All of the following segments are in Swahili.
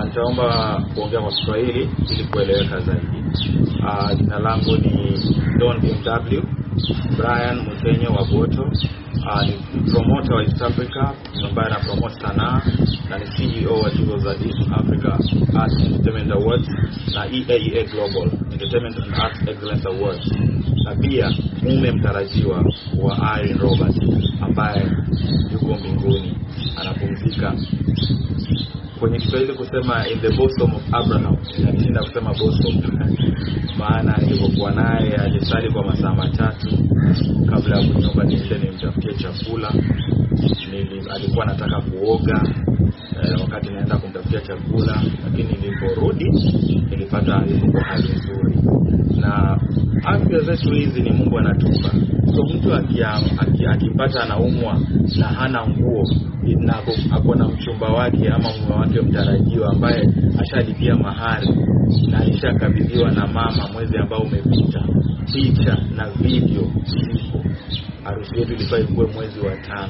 Nitaomba kuongea kwa Kiswahili ili kueleweka zaidi. Jina langu ni Don BMW Brian Mutenyo wa Boto. Ni promoter wa East Africa ambaye ana promote sanaa na ni CEO wa tuzo za East Africa Arts and Entertainment Awards na EAEA Global Entertainment and Arts Excellence Awards. Na pia mume mtarajiwa wa Irene Roberts ambaye yuko mbinguni anapumzika. Kwenye Kiswahili kusema in the bosom of Abraham, ninashinda kusema bosom. Maana nilipokuwa naye alisali kwa masaa 3 kabla ya kunyumba nimtafutie chakula. Alikuwa anataka kuoga wakati naenda kumtafutia chakula, lakini niliporudi nilipata yuko hali nzuri. Na afya zetu hizi ni Mungu anatupa. So mtu akipata anaumwa na hana nguo na hapo na mchumba wake ama mume wake mtarajiwa ambaye ashalipia mahari na alishakabidhiwa na mama mwezi ambao umepita, picha na video zipo. Harusi yetu ilifaa ikuwe mwezi wa 5.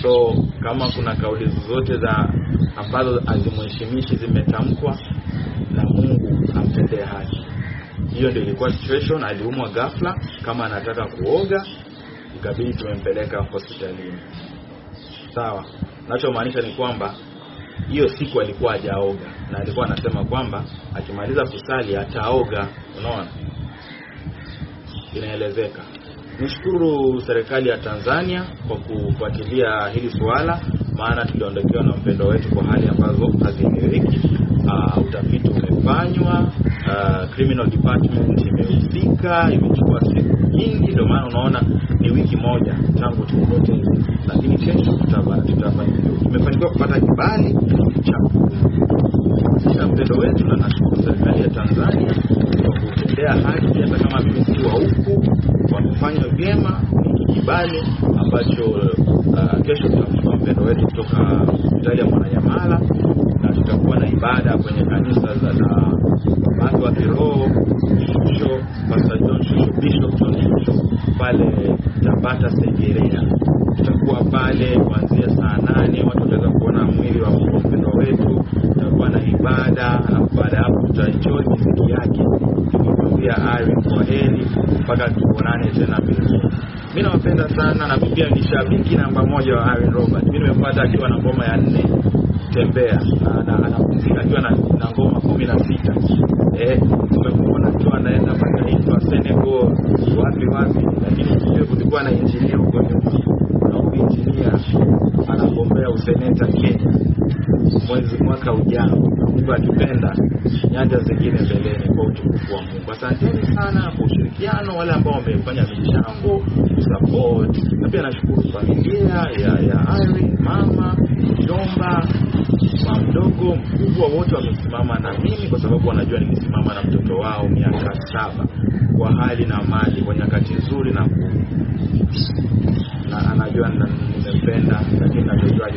So kama kuna kauli zote za ambazo azimheshimishi zimetamkwa, na Mungu amtendee haki. Hiyo ndio ilikuwa situation. Aliumwa ghafla, kama anataka kuoga ikabidi tumempeleka hospitalini. Sawa. Nachomaanisha ni kwamba hiyo siku alikuwa hajaoga na alikuwa anasema kwamba akimaliza kusali ataoga. Unaona? Inaelezeka. Nishukuru serikali ya Tanzania kwa kufuatilia hili swala, maana tuliondokewa na mpendo wetu kwa hali ambazo hazieleweki. Utafiti umefanywa, criminal department imehusika, imechukua siku nyingi, ndio maana unaona ni wiki moja tangu tupoteze. Lakini kesho tumefanikiwa kupata kibali cha mpendo wetu, na nashukuru serikali ya Tanzania kwa kutendea haki. Hata kama mimi si wa huku, wamefanya vyema. Ni kibali ambacho kesho tutafika mpendo wetu kutoka hospitali ya Mwananyamala, na tutakuwa na ibada kwenye kanisa za watu wa kiroho Pastor John Shusho, Bishop John Shusho pale Tabata Segerea. Tutakuwa pale kuanzia saa 8. Watu wataweza kuona mwili wa mpendo wetu. Tutakuwa na ibada, na baada hapo tutaenjoy muziki yake. Tukikwambia Irene kwa heri mpaka tuonane tena mbinguni. Mimi nawapenda sana, na pia ni shabiki namba 1 wa Irene Roberts. Mimi nimempata akiwa na ngoma ya 4 tembea, na anapumzika akiwa na ngoma 16. Tumemwona akiwa anaenda mataifa Senegal wapi, lakini sio kulikuwa na engineer huko nyuma, na engineer anagombea useneta Kenya mwaka ujao. Mungu akipenda, nyanja zingine mbeleni kwa utukufu wa Mungu. Asanteni sana kwa ushirikiano, wale ambao wamefanya michango, support. Na pia nashukuru familia ya Irene, mama, mjomba, mdogo, mkubwa, wote wamesimama na mimi kwa sababu wanajua nimesimama na mtoto wao miaka 7 kwa hali na mali, kwa nyakati nzuri na anajua nimempenda, lakini najua